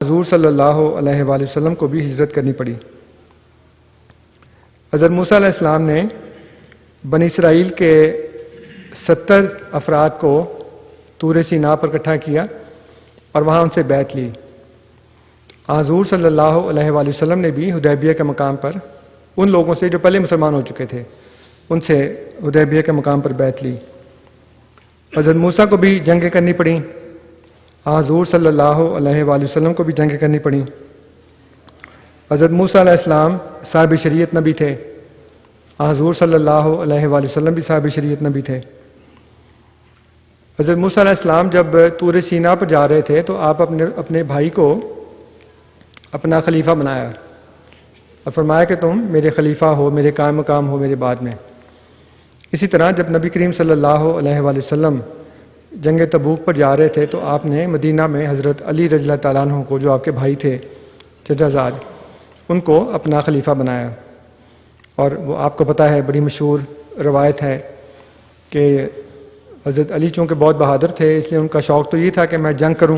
حضور صلی اللہ علیہ وآلہ وسلم کو بھی ہجرت کرنی پڑی۔ حضرت موسیٰ علیہ السلام نے بنی اسرائیل کے 70 افراد کو طور سینا پر اکٹھا کیا اور وہاں ان سے بیعت لی۔ حضور صلی اللہ علیہ وآلہ وسلم نے بھی حدیبیہ کے مقام پر ان لوگوں سے جو پہلے مسلمان ہو چکے تھے ان سے حدیبیہ کے مقام پر بیعت لی۔ حضرت موسیٰ کو بھی جنگیں کرنی پڑیں، حضور صلی اللہ علیہ وآلہ وسلم کو بھی جنگیں کرنی پڑیں۔ حضرت موسیٰ علیہ السلام صاحب شریعت نبی تھے، حضور صلی اللہ علیہ وآلہ وسلم بھی صاحب شریعت نبی تھے۔ حضرت موسیٰ علیہ السلام جب طور سینا پر جا رہے تھے تو آپ اپنے بھائی کو اپنا خلیفہ بنایا اور فرمایا کہ تم میرے خلیفہ ہو، میرے قائم مقام ہو میرے بعد میں۔ اسی طرح جب نبی کریم صلی اللہ علیہ وآلہ وسلم جنگ تبوک پر جا رہے تھے تو آپ نے مدینہ میں حضرت علی رضی اللہ تعالیٰ عنہ کو، جو آپ کے بھائی تھے چچا زاد، ان کو اپنا خلیفہ بنایا۔ اور وہ آپ کو پتہ ہے، بڑی مشہور روایت ہے کہ حضرت علی چونکہ بہت بہادر تھے اس لیے ان کا شوق تو یہ تھا کہ میں جنگ کروں،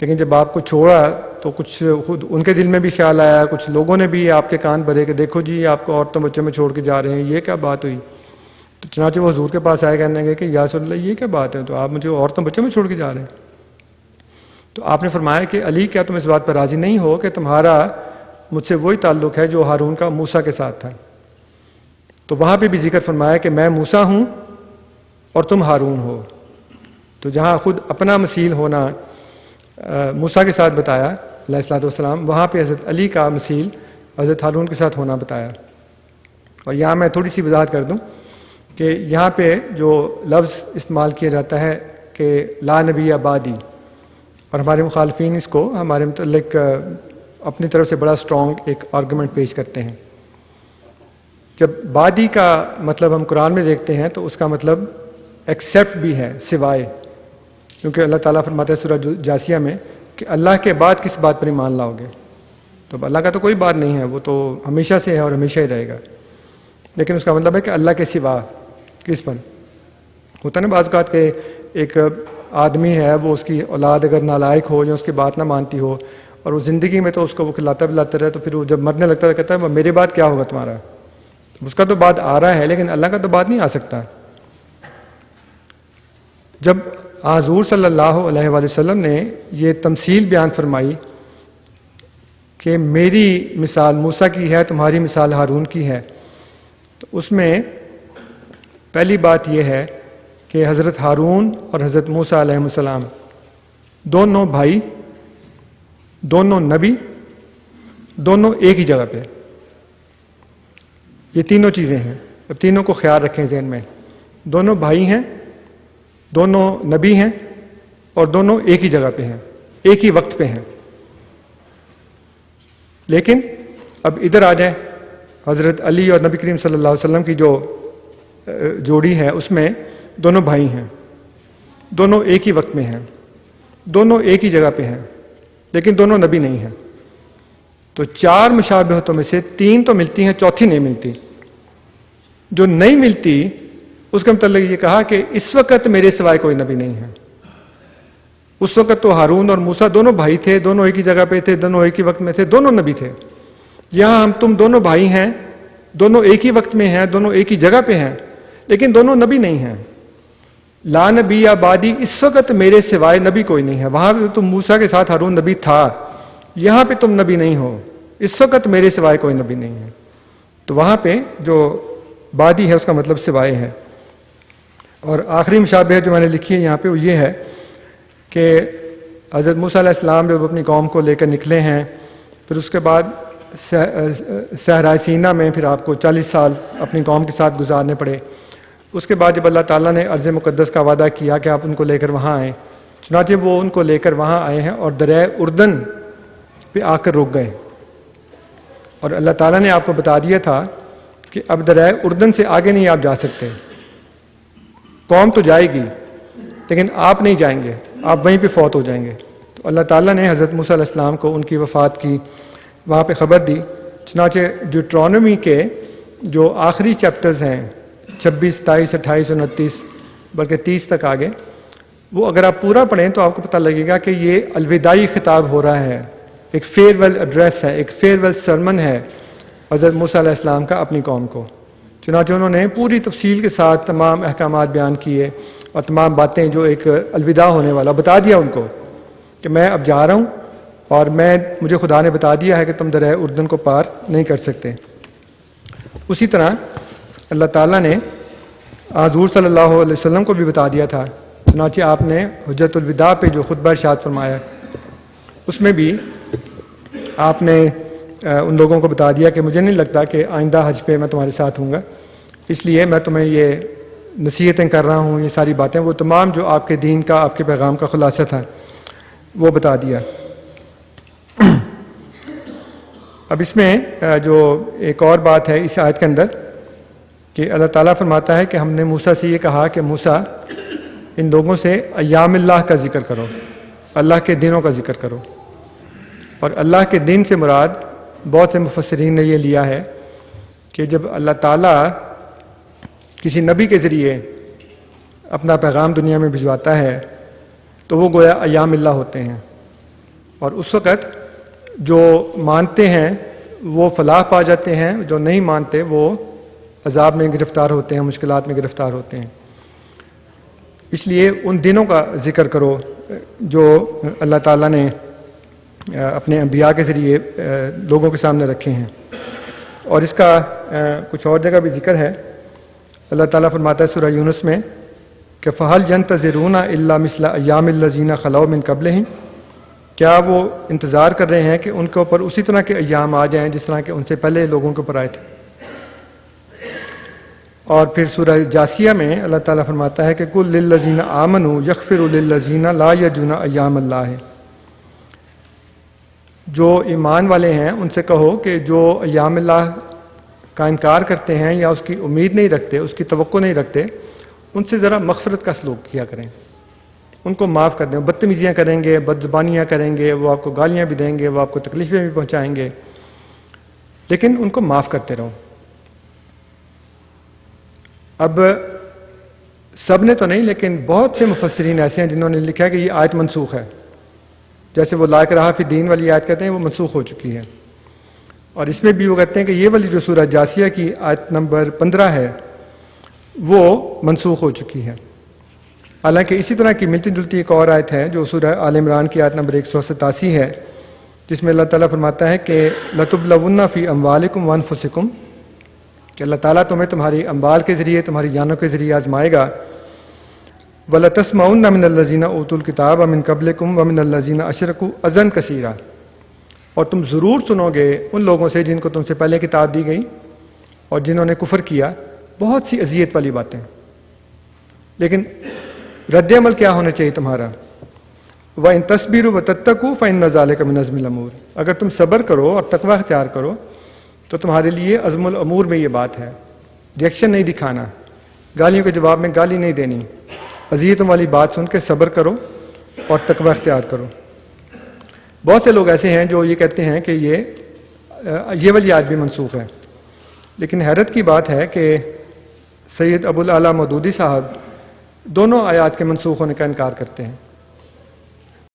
لیکن جب آپ کو چھوڑا تو کچھ خود ان کے دل میں بھی خیال آیا، کچھ لوگوں نے بھی آپ کے کان بھرے کہ دیکھو جی آپ کو عورتوں بچوں میں چھوڑ کے جا رہے ہیں، یہ کیا بات ہوئی؟ تو چنانچہ وہ حضور کے پاس آئے کہنے لگے کہ یا رسول اللہ یہ کیا بات ہے، تو آپ مجھے عورتوں بچوں میں چھوڑ کے جا رہے ہیں؟ تو آپ نے فرمایا کہ علی کیا تم اس بات پر راضی نہیں ہو کہ تمہارا مجھ سے وہی تعلق ہے جو ہارون کا موسیٰ کے ساتھ تھا؟ تو وہاں پہ بھی ذکر فرمایا کہ میں موسیٰ ہوں اور تم ہارون ہو۔ تو جہاں خود اپنا مثیل ہونا موسیٰ کے ساتھ بتایا علیہ الصلوۃ والسلام، وہاں پہ حضرت علی کا مثیل حضرت ہارون کے ساتھ ہونا بتایا۔ اور یہاں میں تھوڑی سی وضاحت کر دوں کہ یہاں پہ جو لفظ استعمال کیا جاتا ہے کہ لا نبی بعدی، اور ہمارے مخالفین اس کو ہمارے متعلق اپنی طرف سے بڑا سٹرونگ ایک آرگومنٹ پیش کرتے ہیں۔ جب بعدی کا مطلب ہم قرآن میں دیکھتے ہیں تو اس کا مطلب ایکسیپٹ بھی ہے، سوائے، کیونکہ اللہ تعالیٰ فرماتا ہے سورہ جاسیہ میں کہ اللہ کے بعد کس بات پر ایمان لاؤ گے؟ تو اللہ کا تو کوئی بات نہیں ہے، وہ تو ہمیشہ سے ہے اور ہمیشہ ہی رہے گا، لیکن اس کا مطلب ہے کہ اللہ کے سوا کس پر ہوتا ہے نا بعض اوقات کہ ایک آدمی ہے، وہ اس کی اولاد اگر نالائق ہو یا اس کی بات نہ مانتی ہو اور وہ زندگی میں تو اس کو وہ کھلاتا پلاتا رہے، تو پھر وہ جب مرنے لگتا ہے کہتا ہے میرے بعد کیا ہوگا تمہارا؟ اس کا تو بعد آ رہا ہے لیکن اللہ کا تو بعد نہیں آ سکتا۔ جب حضور صلی اللہ علیہ وآلہ وسلم نے یہ تمثیل بیان فرمائی کہ میری مثال موسیٰ کی ہے، تمہاری مثال ہارون کی ہے، تو اس میں پہلی بات یہ ہے کہ حضرت ہارون اور حضرت موسیٰ علیہ السلام دونوں بھائی، دونوں نبی، دونوں ایک ہی جگہ پہ، یہ تینوں چیزیں ہیں۔ اب تینوں کو خیال رکھیں ذہن میں، دونوں بھائی ہیں، دونوں نبی ہیں، اور دونوں ایک ہی جگہ پہ ہیں، ایک ہی وقت پہ ہیں۔ لیکن اب ادھر آ جائیں، حضرت علی اور نبی کریم صلی اللہ علیہ وسلم کی جو جوڑی ہے اس میں دونوں بھائی ہیں، دونوں ایک ہی وقت میں ہیں، دونوں ایک ہی جگہ پہ ہیں، لیکن دونوں نبی نہیں ہیں۔ تو 4 مشابہتوں میں سے 3 تو ملتی ہیں، چوتھی نہیں ملتی۔ جو نہیں ملتی اس کا متعلق یہ کہا کہ اس وقت میرے سوائے کوئی نبی نہیں ہے۔ اس وقت تو ہارون اور موسیٰ دونوں بھائی تھے، دونوں ایک ہی جگہ پہ تھے، دونوں ایک ہی وقت میں تھے، دونوں نبی تھے۔ یہاں ہم تم دونوں بھائی ہیں، دونوں ایک ہی وقت میں ہیں، دونوں ایک ہی جگہ پہ ہیں، لیکن دونوں نبی نہیں ہیں۔ لا نبی یا بعدی، اس وقت میرے سوائے نبی کوئی نہیں ہے۔ وہاں پہ تم موسیٰ کے ساتھ ہارون نبی تھا، یہاں پہ تم نبی نہیں ہو، اس وقت میرے سوائے کوئی نبی نہیں ہے۔ تو وہاں پہ جو بعدی ہے اس کا مطلب سوائے ہے۔ اور آخری مشابہ جو میں نے لکھی ہے یہاں پہ وہ یہ ہے کہ حضرت موسیٰ علیہ السلام جب اپنی قوم کو لے کر نکلے ہیں، پھر اس کے بعد صحرائے سینا میں پھر آپ کو 40 سال اپنی قوم کے ساتھ گزارنے پڑے۔ اس کے بعد جب اللہ تعالیٰ نے ارض مقدس کا وعدہ کیا کہ آپ ان کو لے کر وہاں آئیں، چنانچہ وہ ان کو لے کر وہاں آئے ہیں اور دریائے اردن پہ آ کر رک گئے۔ اور اللہ تعالیٰ نے آپ کو بتا دیا تھا کہ اب دریائے اردن سے آگے نہیں آپ جا سکتے، قوم تو جائے گی لیکن آپ نہیں جائیں گے، آپ وہیں پہ فوت ہو جائیں گے۔ تو اللہ تعالیٰ نے حضرت موسیٰ علیہ السلام کو ان کی وفات کی وہاں پہ خبر دی۔ چنانچہ ڈیوٹرانومی کے جو آخری چیپٹرز ہیں 26، 27، 28، 29 بلکہ 30 تک آگے، وہ اگر آپ پورا پڑھیں تو آپ کو پتہ لگے گا کہ یہ الوداعی خطاب ہو رہا ہے، ایک فیئر ویل ایڈریس ہے، ایک فیئر ویل سرمن ہے حضرت موسیٰ علیہ السلام کا اپنی قوم کو. چنانچہ انہوں نے پوری تفصیل کے ساتھ تمام احکامات بیان کیے اور تمام باتیں جو ایک الوداع ہونے والا بتا دیا ان کو کہ میں اب جا رہا ہوں اور مجھے خدا نے بتا دیا ہے کہ تم دریائے اردن کو پار نہیں کر سکتے. اسی طرح اللہ تعالیٰ نے حضور صلی اللہ علیہ وسلم کو بھی بتا دیا تھا. چنانچہ آپ نے حجۃ الوداع پہ جو خطبہ ارشاد فرمایا اس میں بھی آپ نے ان لوگوں کو بتا دیا کہ مجھے نہیں لگتا کہ آئندہ حج پہ میں تمہارے ساتھ ہوں گا، اس لیے میں تمہیں یہ نصیحتیں کر رہا ہوں. یہ ساری باتیں وہ تمام جو آپ کے دین کا، آپ کے پیغام کا خلاصہ تھا وہ بتا دیا. اب اس میں جو ایک اور بات ہے اس آیت کے اندر کہ اللہ تعالیٰ فرماتا ہے کہ ہم نے موسیٰ سے یہ کہا کہ موسیٰ ان لوگوں سے ایام اللہ کا ذکر کرو، اللہ کے دنوں کا ذکر کرو. اور اللہ کے دن سے مراد بہت سے مفسرین نے یہ لیا ہے کہ جب اللہ تعالیٰ کسی نبی کے ذریعے اپنا پیغام دنیا میں بھجواتا ہے تو وہ گویا ایام اللہ ہوتے ہیں، اور اس وقت جو مانتے ہیں وہ فلاح پا جاتے ہیں، جو نہیں مانتے وہ عذاب میں گرفتار ہوتے ہیں، مشکلات میں گرفتار ہوتے ہیں. اس لیے ان دنوں کا ذکر کرو جو اللہ تعالیٰ نے اپنے انبیاء کے ذریعے لوگوں کے سامنے رکھے ہیں. اور اس کا کچھ اور جگہ بھی ذکر ہے. اللہ تعالیٰ فرماتا ہے سورہ یونس میں کہ فَهَلْ يَنْتَظِرُونَ إِلَّا مِثْلَ أَيَّامِ الَّذِينَ خَلَوْا مِنْ قَبْلِهِمْ، کیا وہ انتظار کر رہے ہیں کہ ان کے اوپر اسی طرح کے ایام آ جائیں جس طرح کہ ان سے پہلے لوگوں کے اوپر آئے تھے. اور پھر سورہ جاسیہ میں اللہ تعالیٰ فرماتا ہے کہ قُلْ لِلَّذِينَ آمَنُوا يَغْفِرُ لِلَّذِينَ لَا يَرْجُونَ أَيَّامَ اللَّهِ، جو ایمان والے ہیں ان سے کہو کہ جو ایام اللہ کا انکار کرتے ہیں یا اس کی امید نہیں رکھتے، اس کی توقع نہیں رکھتے، ان سے ذرا مغفرت کا سلوک کیا کریں، ان کو معاف کر دیں. بدتمیزیاں کریں گے، بد زبانیاں کریں گے، وہ آپ کو گالیاں بھی دیں گے، وہ آپ کو تکلیفیں بھی پہنچائیں گے، لیکن ان کو معاف کرتے رہو. اب سب نے تو نہیں لیکن بہت سے مفسرین ایسے ہیں جنہوں نے لکھا ہے کہ یہ آیت منسوخ ہے. جیسے وہ لا اکراہ فی الدین والی آیت کہتے ہیں وہ منسوخ ہو چکی ہے. اور اس میں بھی وہ کہتے ہیں کہ یہ والی جو سورہ جاسیہ کی آیت نمبر 15 ہے وہ منسوخ ہو چکی ہے. حالانکہ اسی طرح کی ملتی جلتی ایک اور آیت ہے جو سورہ آل عمران کی آیت نمبر 187 ہے، جس میں اللہ تعالیٰ فرماتا ہے کہ لَتُبْلَوُنَّ فِي أَمْوَالِكُمْ وَأَنفُسِكُمْ، کہ اللہ تعالیٰ تمہیں تمہاری اموال کے ذریعے، تمہاری جانوں کے ذریعے آزمائے گا. وَلَتَسْمَعُنَّ مِنَ الَّذِينَ أُوتُوا الْكِتَابَ مِنْ قَبْلِكُمْ وَمِنَ الَّذِينَ أَشْرَكُوا أَذًى كَثِيرًا، اور تم ضرور سنو گے ان لوگوں سے جن کو تم سے پہلے کتاب دی گئی اور جنہوں نے کفر کیا بہت سی اذیت والی باتیں. لیکن رد عمل کیا ہونا چاہیے تمہارا؟ وَإِن تَصْبِرُوا وَتَتَّقُوا فَإِنَّ ذَلِكَ مِنْ عَزْمِ الْأُمُورِ، اگر تم صبر کرو اور تقوی اختیار کرو تو تمہارے لیے عزم الامور میں یہ بات ہے. ریئیکشن نہیں دکھانا، گالیوں کے جواب میں گالی نہیں دینی، اذیتوں والی بات سن کے صبر کرو اور تقوی اختیار کرو. بہت سے لوگ ایسے ہیں جو یہ کہتے ہیں کہ یہ والی آیت بھی منسوخ ہے، لیکن حیرت کی بات ہے کہ سید ابو الاعلیٰ مودودی صاحب دونوں آیات کے منسوخ ہونے کا انکار کرتے ہیں.